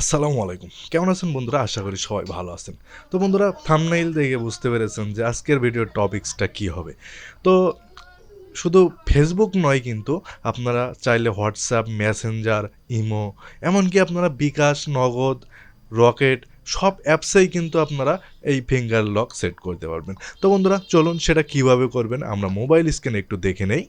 আসসালামু আলাইকুম। কেমন আছেন বন্ধুরা? আশা করি সবাই ভালো আছেন। তো বন্ধুরা থাম্বনেইল দেখে বুঝতে পেরেছেন যে আজকের ভিডিওর টপিকসটা কী হবে। তো শুধু ফেসবুক নয় কিন্তু আপনারা চাইলে হোয়াটসঅ্যাপ, মেসেঞ্জার, ইমো এমনকি আপনারা বিকাশ, নগদ, রকেট সব অ্যাপসেই কিন্তু আপনারা এই ফিঙ্গার লক সেট করতে পারবেন। তো বন্ধুরা চলুন সেটা কিভাবে করবেন আমরা মোবাইল স্ক্রিনে একটু দেখে নেই।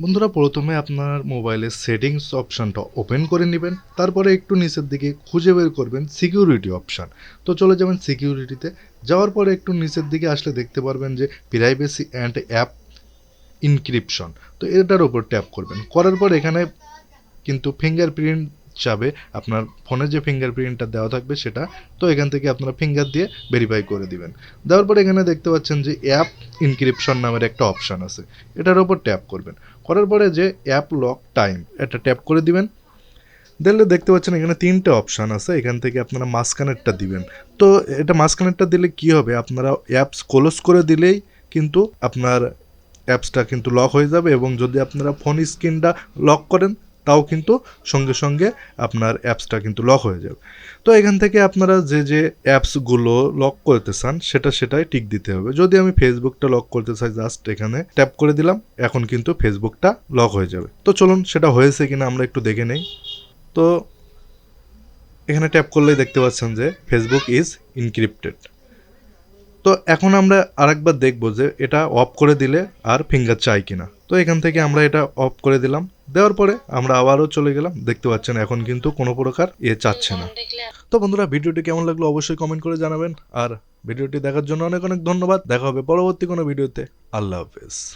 বন্ধুরা প্রথমে আপনার মোবাইলের সেটিংস অপশানটা ওপেন করে নেবেন, তারপরে একটু নিচের দিকে খুঁজে বের করবেন সিকিউরিটি অপশান। তো চলে যাবেন সিকিউরিটিতে, যাওয়ার পরে একটু নিচের দিকে আসলে দেখতে পারবেন যে প্রাইভেসি অ্যান্ড অ্যাপ ইনক্রিপশন। তো এটার উপর ট্যাপ করবেন, করার পর এখানে কিন্তু ফিঙ্গারপ্রিন্ট যাবে, আপনার ফোনে যে ফিঙ্গারপ্রিন্টটা দেওয়া থাকবে সেটা। তো এখান থেকে আপনারা ফিঙ্গার দিয়ে ভেরিফাই করে দিবেন। দেওয়ার পর এখানে দেখতে পাচ্ছেন যে অ্যাপ ইনক্রিপশন নামের একটা অপশান আছে, এটার ওপর ট্যাপ করবেন। করার পরে যে অ্যাপ লক টাইম এটা ট্যাপ করে দিবেন। দিলে দেখতে পাচ্ছেন এখানে 3টে অপশান আছে, এখান থেকে আপনারা মাঝখানেরটা দিবেন। তো এটা মাঝখানেরটা দিলে কি হবে, আপনারা অ্যাপস ক্লোজ করে দিলেই কিন্তু আপনার অ্যাপসটা কিন্তু লক হয়ে যাবে, এবং যদি আপনারা ফোন স্ক্রিনটা লক করেন তাও কিন্তু সঙ্গে সঙ্গে আপনার অ্যাপসটা কিন্তু লক হয়ে যাবে। তো এখান থেকে আপনারা যে যে অ্যাপসগুলো লক করতে চান সেটাই টিক দিতে হবে। যদি আমি ফেসবুকটা লক করতে চাই, জাস্ট এখানে ট্যাপ করে দিলাম, এখন কিন্তু ফেসবুকটা লক হয়ে যাবে। তো চলুন সেটা হয়েছে কিনা আমরা একটু দেখে নেই। তো এখানে ট্যাপ করলেই দেখতে পাচ্ছেন যে ফেসবুক ইজ ইনক্রিপ্টেড। তো এখন আমরা আরেকবার দেখব যে এটা অফ করে দিলে আর ফিঙ্গার চাই কিনা। তো এখান থেকে আমরা এটা অফ করে দিলাম, দেওয়ার পরে আমরা আবারও চলে গেলাম, দেখতে পাচ্ছেন এখন কিন্তু কোনো প্রকার চাচ্ছে না। তো বন্ধুরা ভিডিওটি কেমন লাগলো অবশ্যই কমেন্ট করে জানাবেন, আর ভিডিওটি দেখার জন্য অনেক অনেক ধন্যবাদ। দেখা হবে পরবর্তী কোনো ভিডিওতে। আল্লাহ হাফেজ।